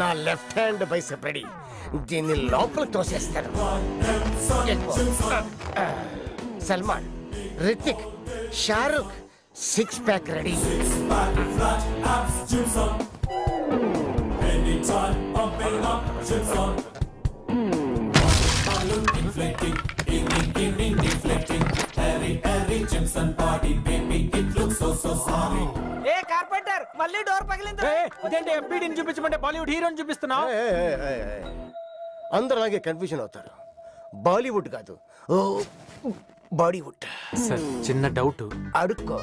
నా left hand bicep ready. దీన్ని లోపల తోసేస్తాను. Salman, Hrithik, Shahrukh, 6 pack ready. మళ్ళీ డోర్ పగిలింది. ఇదేంటి ఎంపీడీని చూపించమంటే బాలీవుడ్ హీరోని చూపిస్తున్నా? అందరూ అలాగే కన్ఫ్యూజన్ అవుతారు. బాలీవుడ్ కాదు, బాడీవుడ్. సార్ చిన్న డౌట్. అడుక్కో.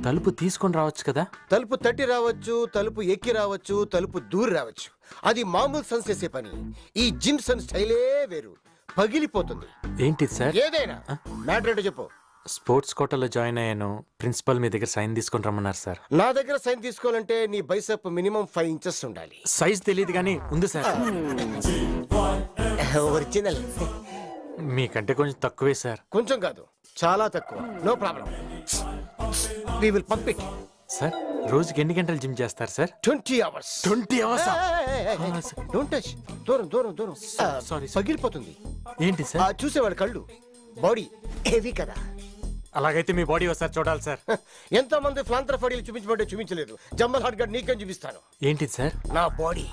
తలుపు తీసుకొని రావచ్చు కదా? తలుపు తట్టి రావచ్చు, తలుపు ఎక్కి రావచ్చు, తలుపు దూరి రావచ్చు. అది మామూలు సన్స్ చేసే పని. ఈ జిమ్ సన్ స్టైలే వేరు, పగిలిపోతుంది. ఏంటి సార్? ఏదైనా మ్యాటర్ చెప్పు. స్పోర్ట్స్ కోటాలో జాయిన్ అయ్యాను. ప్రిన్సిపల్ మీ దగ్గర సైన్ తీసుకొని రమ్మన్నారు సార్. నా దగ్గర సైన్ తీసుకోవాలంటే నీ బైసెప్ మినిమం 5 ఇంచెస్ ఉండాలి. సైజ్ తెలియదు కానీ ఉంది సార్. ఒరిజినల్. మీకంటే కొంచెం తక్కువే సార్. కొంచెం కాదు, చాలా తక్కువ. No problem, we will pump it. Sir రోజుకి ఎన్ని గంటలు జిమ్ చేస్తారు sir? 20 hours. 20 hours? Don't touch. దూరం దూరం దూరం. సారీ. పగిలిపోతుంది. ఏంటి సార్? చూసేవాడు కళ్ళు. బాడీ హెవీ కదా. అలాగైతే మీ బాడీ ఒకసారి చూడాలి సార్. ఎంతో మంది ఫ్లాంతర్ ఫడీలు చూపించబట్టే చూపించలేదు. జంబల్ హాట్ గడ్ నీకేం చూపిస్తాను. ఏంటి సార్? నా బాడీ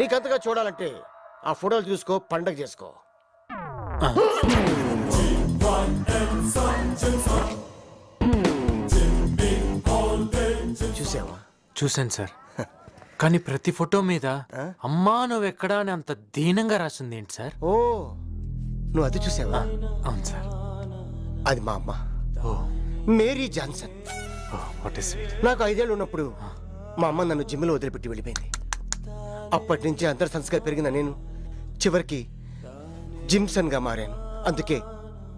నీకంతగా చూడాలంటే ఆ ఫోటోలు చూసుకో, పండగ చేసుకో. చూసావా? చూశాను సార్. కానీ ప్రతి ఫోటో మీద అమ్మా నువ్వెక్కడా అని అంత దీనంగా రాసింది ఏంటి సార్? ఓ, నువ్వు అది చూసావా? అవును సార్. అది మా అమ్మ, మేరీ జాన్సన్. నాకు 5 ఏళ్ళు ఉన్నప్పుడు మా అమ్మ నన్ను జిమ్లో వదిలిపెట్టి వెళ్ళిపోయింది. అప్పటి నుంచి అంతర్ సంస్కారం పెరిగిన నేను చివరికి జిమ్సన్ గా మారాను. అందుకే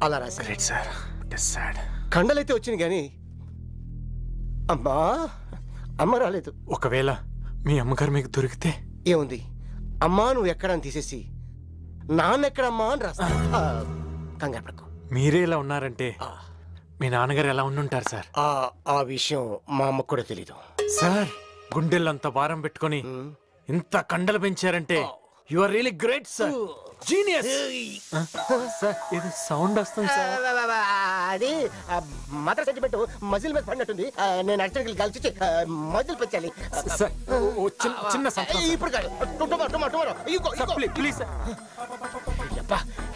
అలా రాశాను. కండలైతే వచ్చింది కానీ అమ్మ రాలేదు. ఒకవేళ మీ అమ్మగారు మీకు దొరికితే? ఏముంది, అమ్మా నువ్వు ఎక్కడని తీసేసి నాన్నెక్కడమ్మా అని రాస్తా. కంగారు పడకు. మీరే ఇలా ఉన్నారంటే మీ నాన్నగారు ఎలా ఉండుంటారు సార్? ఆ విషయం మా అమ్మకు కూడా తెలీదు సార్. గుండెల్లంత భారం పెట్టుకొని ఇంత కండలు పెంచారంటే you are really great sir. Genius. Sir ఇది సౌండ్ వస్తుంది సార్. అది మదర్ సెంటిమెంట్ మజిల్ మీద పడినట్టుంది. నేను అర్జెంట్కి కలిసి మజిల్ పెంచాలి. చిన్న ఇప్పుడు కాదు, ప్లీజ్.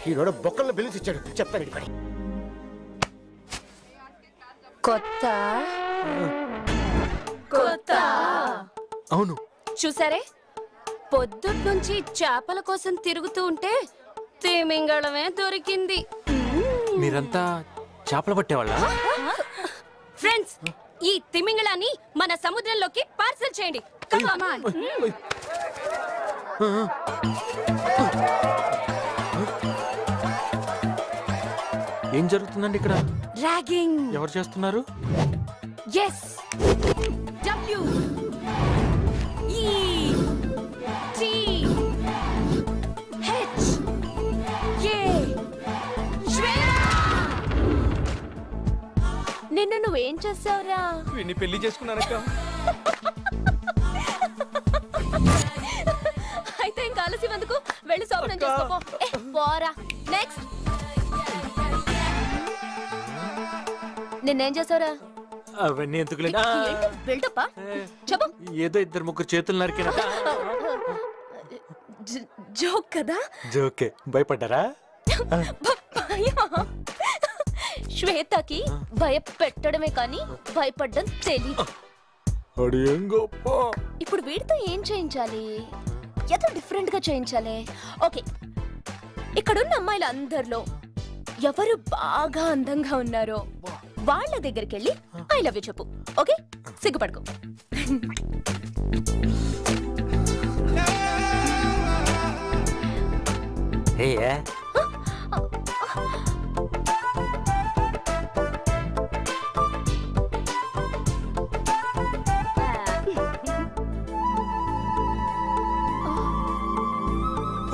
ఈరోడు బొక్కలను బిల్లుస్ ఇచ్చాడు, చెప్తాను ఇది పని. కొత్త అవును చూసారే, పొద్దుట్ నుంచి చేపల కోసం తిరుగుతూ ఉంటే తిమింగళమే దొరికింది. మీరంతా చేపలు పట్టేవాళ్ళ? ఫ్రెండ్స్, ఈ తిమింగళాన్ని మన సముద్రంలోకి పార్సల్ చేయండి. ఏం జరుగుతుందండి ఇక్కడ? ర్యాగింగ్. ఎవరు చేస్తున్నారు? ఎస్, డబ్ల్యూ ఈ టీ హెచ్ ఏ. నిన్ను నువ్వేం చేసావురా? వీడిని పెళ్లి చేసుకున్నానక్క. అయితే ఇంకా ఆలస్యం ఎందుకు, వెళ్ళి శోభనం చేసుకోపో. పోరా. నెక్స్ట్. నిన్నేం చేసావురా? అవన్నీ ఎందుకు బిల్డప్పా? చెప్పు. ఏదో 2-3 చేతులు నరికిన జోక్ కదా? జోకే. భయపడ్డారా? శ్వేతకి భయపెట్టడమే కానీ భయపడ్డం తెలీదు. ఇప్పుడు వీడితో ఏం చేయించాలి? ఏదో డిఫరెంట్ గా చేయించాలి. ఓకే, ఇక్కడున్న అమ్మాయిల అందరిలో ఎవరు బాగా అందంగా ఉన్నారో వాళ్ళ దగ్గరికి వెళ్ళి ఐ లవ్ యూ చెప్పు. ఓకే, సిగ్గుపడుకో.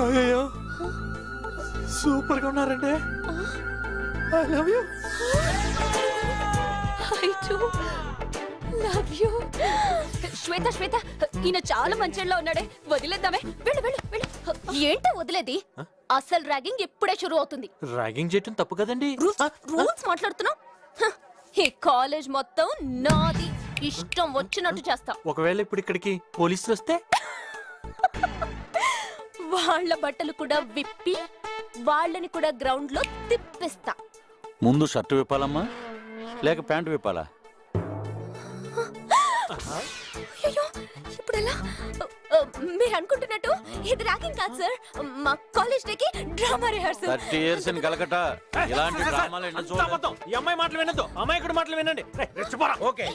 అయ్యో, సూపర్ గా ఉన్నారండి. I love you. I do love you. Shweta Shweta, ఈయన చాలా మంచిలో ఉన్నాడే, వదిలేద్దామే. వెళ్ళు వెళ్ళు వెళ్ళు. ఏంటో వదిలేది? అసలు ర్యాగింగ్ ఎప్పుడే షురు అవుతుంది. ర్యాగింగ్ చేయటం తప్పు కదండి. రూల్స్ మాట్లాడుతున్నావు. ఈ కాలేజ్ మొత్తం నాది, ఇష్టం వచ్చినట్టు చేస్తా. ఒకవేళ ఇప్పుడు ఇక్కడికి పోలీసులు వస్తే వాళ్ళ బట్టలు కూడా విప్పి వాళ్ళని కూడా గ్రౌండ్ లో తిప్పిస్తా. ముందు షర్ట్ విప్పాలమ్మా లేక ప్యాంటు విప్పాలా? అయ్యో, ఇప్పుడు ఎలా? మీరు అనుకుంటున్నట్టు ఇది ర్యాగింగ్ కాదు సార్, మా కాలేజ్ డేకి drama rehearsal. 30 years in Calcutta ఇలాంటి డ్రామాలు ఎన్నో చూడలేదు. ఈ అమ్మాయి మాటలు వినొద్దు, అమ్మాయికుడు మాటలు వినండి. ఓకే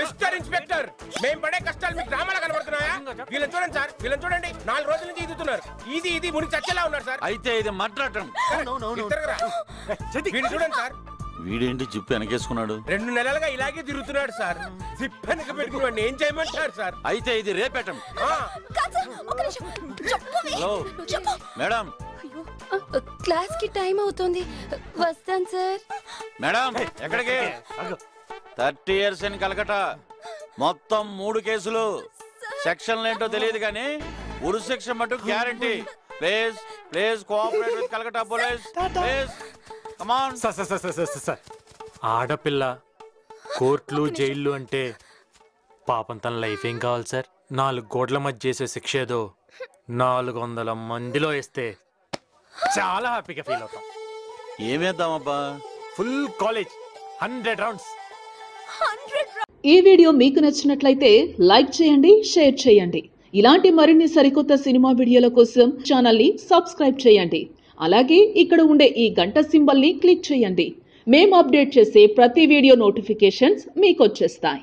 మిస్టర్ ఇన్స్పెక్టర్, మేము పడే కష్టాలు మీకు డ్రామాలా కనబడుతున్నాయా? వీళ్ళని చూడండి సార్, వీళ్ళని చూడండి. 4 రోజుల నుంచి ఈదుతున్నారు. ఇది మునికి చచ్చేలా ఉన్నారు సార్. అయితే ఇది మట్లాడటం. వీడిని చూడండి సార్. వీడేంటి జిప్పు వెనకేసుకున్నాడు? 2 నెలలుగా ఇలాగే తిరుగుతున్నాడు సార్. జిప్ వెనక పెట్టుకున్నాడు. ఏం చేయమంటారు సార్? అయితే ఇది రేపేటం. Hello madam. క్లాస్ కి టైం అవుతుంది, వస్తాను సార్. మేడం ఎక్కడికి? 30 years in కలకట్టా, మొత్తం 3 కేసులు. సెక్షన్లు ఏంటో తెలియదు కానీ ఉరి శిక్ష మటు guarantee. Please please cooperate with Calcutta police please. Come on. Sir, ఆడపిల్ల కోర్టులు జైళ్ళు అంటే పాపం తన లైఫ్ ఏం కావాలి సార్? 4 గోడల మధ్య చేసే శిక్ష ఏదో 400 మందిలో వేస్తే చాలా హ్యాపీగా ఫీల్ అవుతాం. ఏమేద్దామబ్బా? Full college 100 rounds. ఈ వీడియో మీకు నచ్చినట్లయితే లైక్ చేయండి, షేర్ చేయండి. ఇలాంటి మరిన్ని సరికొత్త సినిమా వీడియోల కోసం ఛానల్ని సబ్స్క్రైబ్ చేయండి. అలాగే ఇక్కడ ఉండే ఈ గంట సింబల్ని క్లిక్ చేయండి. మేము అప్డేట్ చేసే ప్రతి వీడియో నోటిఫికేషన్స్ మీకు వచ్చేస్తాయి.